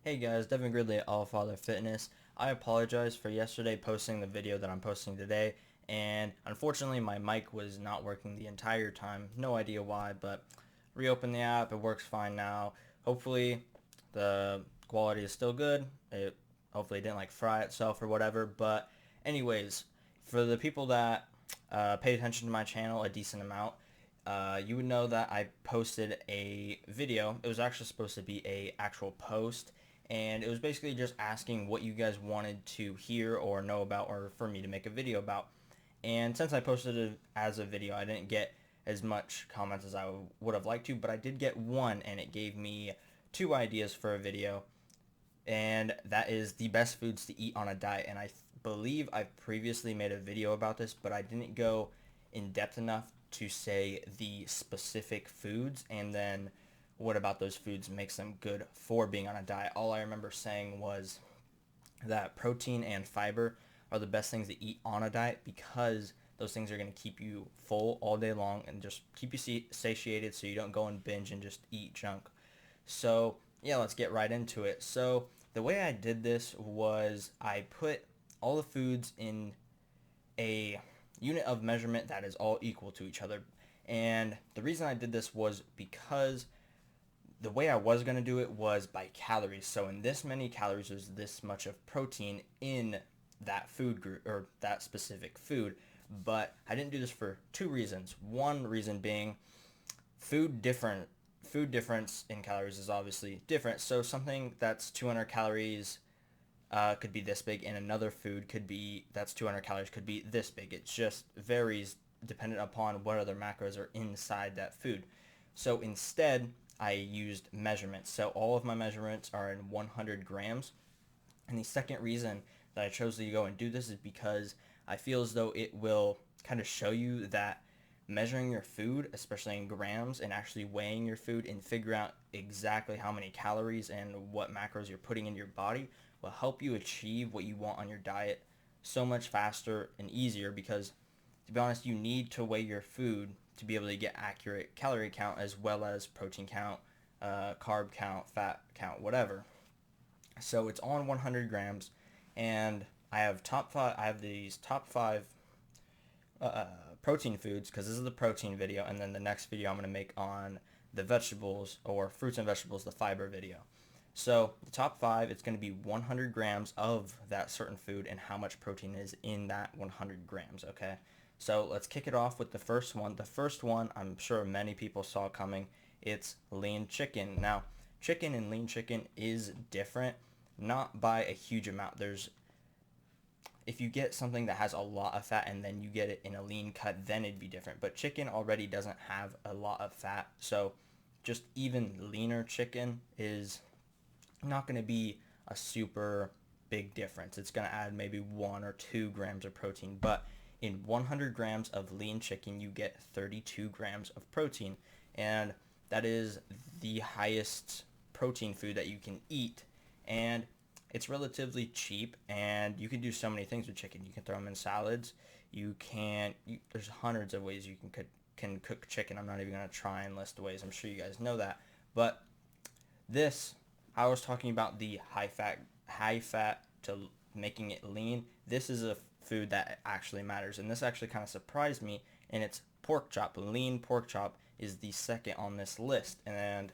Hey guys, Devin Gridley at Allfather Fitness. I apologize for yesterday posting the video that I'm posting today, and unfortunately my mic was not working the entire time. No idea why, but reopened the app, it works fine now. Hopefully the quality is still good. It hopefully didn't like fry itself or whatever, but anyways, for the people that pay attention to my channel a decent amount, you would know that I posted a video. It was actually supposed to be a actual post, and it was basically just asking what you guys wanted to hear or know about or for me to make a video about. And since I posted it as a video, I didn't get as much comments as I would have liked to, but I did get one, and it gave me two ideas for a video, and that is the best foods to eat on a diet. And I believe I've previously made a video about this, but I didn't go in depth enough to say the specific foods and then what about those foods makes them good for being on a diet. All I remember saying was that protein and fiber are the best things to eat on a diet because those things are going to keep you full all day long and just keep you satiated so you don't go and binge and just eat junk. So yeah, let's get right into it. So the way I did this was I put all the foods in a unit of measurement that is all equal to each other. And the reason I did this was because the way I was going to do it was by calories. So in this many calories, there's this much of protein in that food group or that specific food. But I didn't do this for two reasons. One reason being food difference in calories is obviously different. So something that's 200 calories could be this big, and another food could be that's 200 calories could be this big. It just varies dependent upon what other macros are inside that food. So instead, I used measurements. So all of my measurements are in 100 grams. And the second reason that I chose to go and do this is because I feel as though it will kind of show you that measuring your food, especially in grams, and actually weighing your food and figure out exactly how many calories and what macros you're putting in your body will help you achieve what you want on your diet so much faster and easier because, to be honest, you need to weigh your food to be able to get accurate calorie count as well as protein count, carb count, fat count, whatever. So it's on 100 grams, and I have top five. I have these top five protein foods because this is the protein video, and then the next video I'm going to make on the vegetables or fruits and vegetables, the fiber video. So the top five, it's going to be 100 grams of that certain food and how much protein is in that 100 grams, okay? So let's kick it off with the first one. The first one, I'm sure many people saw coming. It's lean chicken. Now, chicken and lean chicken is different, not by a huge amount. If you get something that has a lot of fat and then you get it in a lean cut, then it'd be different. But chicken already doesn't have a lot of fat, so just even leaner chicken is not going to be a super big difference. It's going to add maybe 1 or 2 grams of protein, but in 100 grams of lean chicken, you get 32 grams of protein, and that is the highest protein food that you can eat, and it's relatively cheap, and you can do so many things with chicken. You can throw them in salads. There's hundreds of ways you can cook chicken. I'm not even going to try and list the ways. I'm sure you guys know that, but this I was talking about the high fat to making it lean. This is a food that actually matters, and this actually kind of surprised me. And it's pork chop. Lean pork chop is the second on this list, and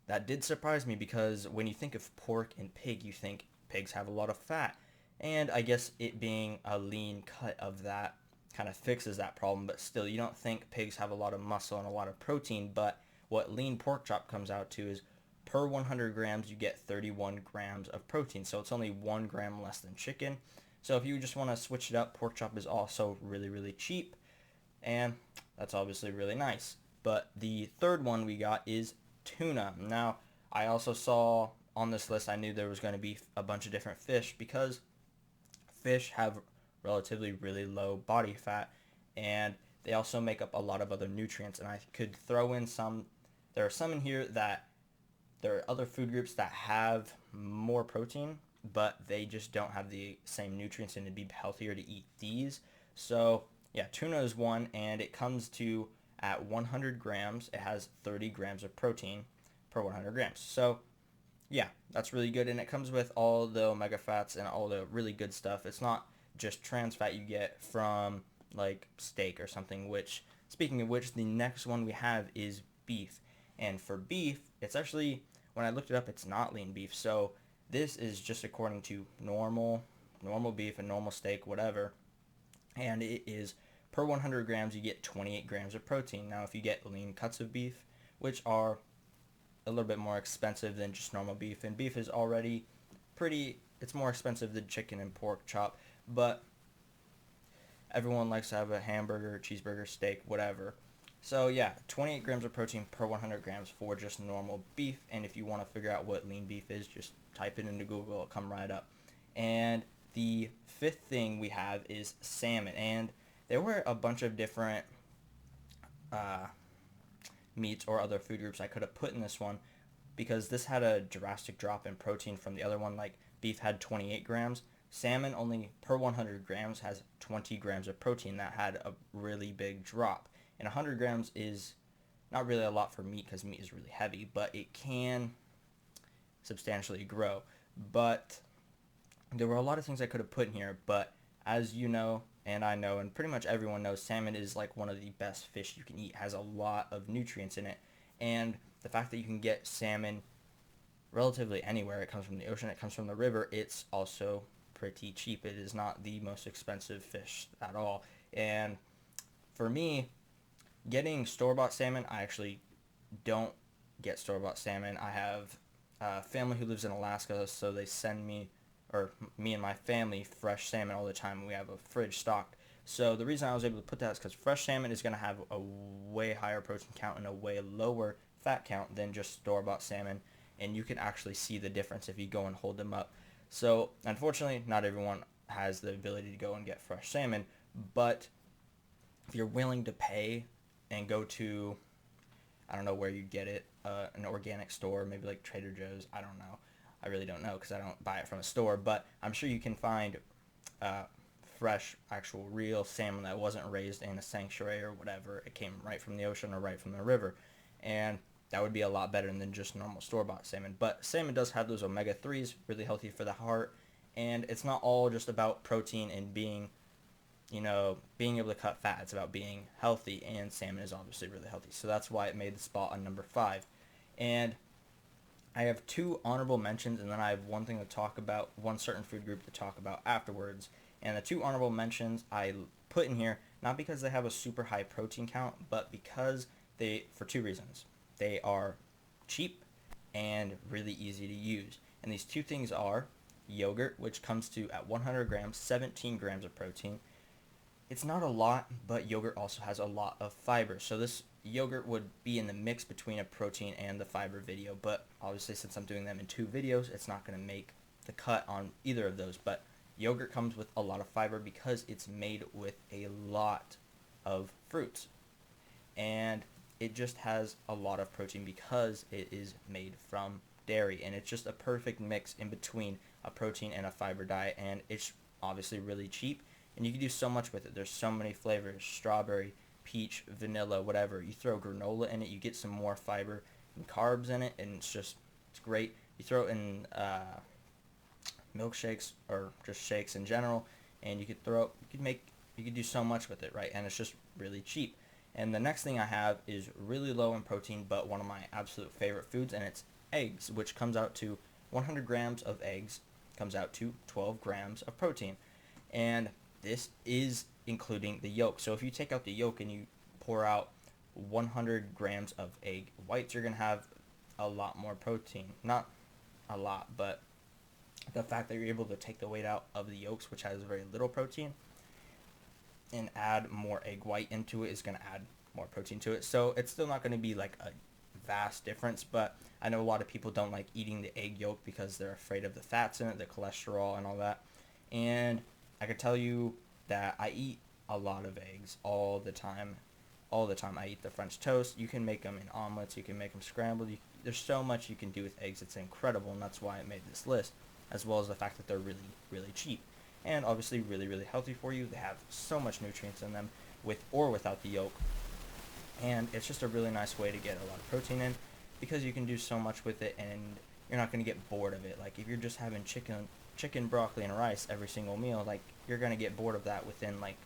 that did surprise me because when you think of pork and pig, you think pigs have a lot of fat, and I guess it being a lean cut of that kind of fixes that problem. But still, you don't think pigs have a lot of muscle and a lot of protein. But what lean pork chop comes out to is per 100 grams, you get 31 grams of protein. So it's only 1 gram less than chicken. So if you just want to switch it up, pork chop is also really, really cheap. And that's obviously really nice. But the third one we got is tuna. Now, I also saw on this list, I knew there was going to be a bunch of different fish because fish have relatively really low body fat, and they also make up a lot of other nutrients. And I could throw in some, there are some in here that there are other food groups that have more protein, but they just don't have the same nutrients, and it'd be healthier to eat these. So yeah, tuna is one, and it comes to at 100 grams, it has 30 grams of protein per 100 grams. So Yeah, that's really good, and it comes with all the omega fats and all the really good stuff. It's not just trans fat you get from like steak or something. Which, speaking of which, the next one we have is beef, and for beef, it's actually, when I looked it up, it's not lean beef. So this is just according to normal beef and normal steak, whatever, and it is per 100 grams you get 28 grams of protein. Now, if you get lean cuts of beef, which are a little bit more expensive than just normal beef, and beef is already it's more expensive than chicken and pork chop, but everyone likes to have a hamburger, cheeseburger, steak, whatever. So yeah, 28 grams of protein per 100 grams for just normal beef, and if you want to figure out what lean beef is, just type it into Google, it'll come right up. And the fifth thing we have is salmon, and there were a bunch of different uh, meats or other food groups I could have put in this one, because this had a drastic drop in protein from the other one. Like beef had 28 grams. Salmon only per 100 grams has 20 grams of protein. That had a really big drop. And 100 grams is not really a lot for meat because meat is really heavy, but it can substantially grow. But there were a lot of things I could have put in here, but as you know, and I know, and pretty much everyone knows, salmon is like one of the best fish you can eat. It has a lot of nutrients in it, and the fact that you can get salmon relatively anywhere, it comes from the ocean, it comes from the river, it's also pretty cheap. It is not the most expensive fish at all. And for me, getting store-bought salmon, I actually don't get store-bought salmon. I have a family who lives in Alaska, so they send me, or me and my family, fresh salmon all the time. We have a fridge stocked. So the reason I was able to put that is because fresh salmon is going to have a way higher protein count and a way lower fat count than just store-bought salmon, and you can actually see the difference if you go and hold them up. So unfortunately, not everyone has the ability to go and get fresh salmon, but if you're willing to pay and go to, I don't know where you get it, an organic store, maybe like Trader Joe's, I don't know. I really don't know because I don't buy it from a store, but I'm sure you can find fresh, actual, real salmon that wasn't raised in a sanctuary or whatever. It came right from the ocean or right from the river, and that would be a lot better than just normal store-bought salmon. But salmon does have those omega-3s, really healthy for the heart, and it's not all just about protein and being able to cut fat. It's about being healthy, and salmon is obviously really healthy. So that's why it made the spot on number 5. And I have 2 honorable mentions, and then I have one thing to talk about, one certain food group to talk about afterwards. And the 2 honorable mentions I put in here, not because they have a super high protein count, but because for 2 reasons. They are cheap and really easy to use. And these 2 things are yogurt, which comes to, at 100 grams, 17 grams of protein. It's not a lot, but yogurt also has a lot of fiber. So this yogurt would be in the mix between a protein and the fiber video, but obviously since I'm doing them in 2 videos, it's not going to make the cut on either of those. But yogurt comes with a lot of fiber because it's made with a lot of fruits. And it just has a lot of protein because it is made from dairy, and it's just a perfect mix in between a protein and a fiber diet, and it's obviously really cheap, and you can do so much with it. There's so many flavors: strawberry, peach, vanilla, whatever. You throw granola in it, you get some more fiber and carbs in it, and it's great. You throw it in milkshakes or just shakes in general, and you could do so much with it, right? And it's just really cheap. And the next thing I have is really low in protein, but one of my absolute favorite foods, and it's eggs, which comes out to 100 grams of eggs, comes out to 12 grams of protein. And this is including the yolk. So if you take out the yolk and you pour out 100 grams of egg whites, you're going to have a lot more protein. Not a lot, but the fact that you're able to take the weight out of the yolks, which has very little protein, and add more egg white into it is going to add more protein to it. So it's still not going to be like a vast difference, but I know a lot of people don't like eating the egg yolk because they're afraid of the fats in it, the cholesterol and all that. And I can tell you that I eat a lot of eggs all the time. All the time I eat the French toast. You can make them in omelets, you can make them scrambled. There's so much you can do with eggs. It's incredible, and that's why I made this list, as well as the fact that they're really, really cheap. And obviously really, really healthy for you. They have so much nutrients in them, with or without the yolk. And it's just a really nice way to get a lot of protein in, because you can do so much with it, and you're not going to get bored of it. Like if you're just having chicken, broccoli, and rice every single meal, like you're going to get bored of that within like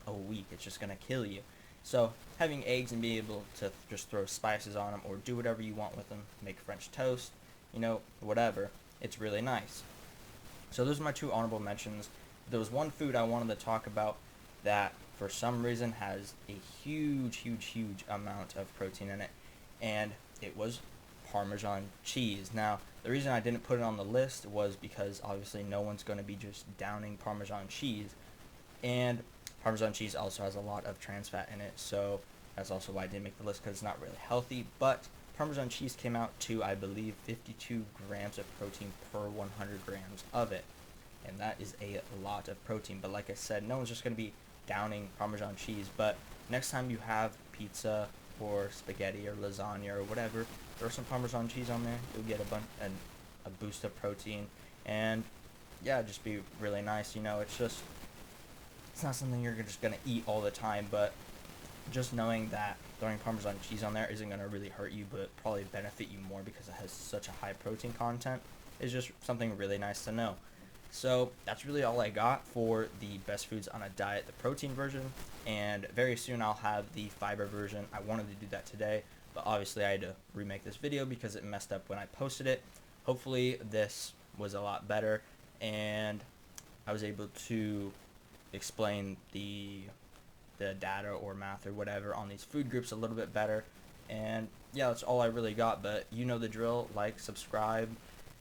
a week. It's just going to kill you. So having eggs and being able to just throw spices on them or do whatever you want with them, make French toast, whatever, it's really nice. So those are my two honorable mentions. There was one food I wanted to talk about that for some reason has a huge amount of protein in it, and it was Parmesan cheese. Now, the reason I didn't put it on the list was because obviously no one's going to be just downing Parmesan cheese, and Parmesan cheese also has a lot of trans fat in it, so that's also why I didn't make the list, because it's not really healthy. But Parmesan cheese came out to, I believe, 52 grams of protein per 100 grams of it, and that is a lot of protein. But like I said, no one's just going to be downing Parmesan cheese. But next time you have pizza or spaghetti or lasagna or whatever, throw some Parmesan cheese on there. You'll get a boost of protein, and yeah, just be really nice. It's not something you're just gonna eat all the time, but just knowing that throwing Parmesan cheese on there isn't gonna really hurt you, but probably benefit you more because it has such a high protein content, is just something really nice to know. So that's really all I got for the best foods on a diet, the protein version, and very soon I'll have the fiber version. I wanted to do that today, but obviously I had to remake this video because it messed up when I posted it. Hopefully this was a lot better, and I was able to explain the data or math or whatever on these food groups a little bit better. And yeah, that's all I really got, but you know the drill. Like, subscribe,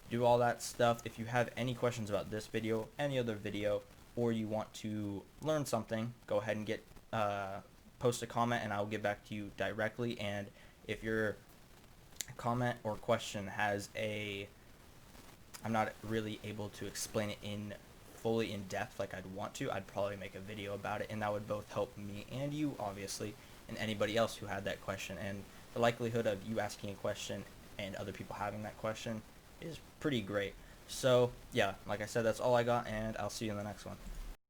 do all that stuff. If you have any questions about this video, any other video, or you want to learn something, go ahead and post a comment and I'll get back to you directly. And if your comment or question has I'm not really able to explain it fully in depth like I'd want to, I'd probably make a video about it, and that would both help me and you, obviously, and anybody else who had that question. And the likelihood of you asking a question and other people having that question is pretty great. So yeah, like I said, that's all I got, and I'll see you in the next one.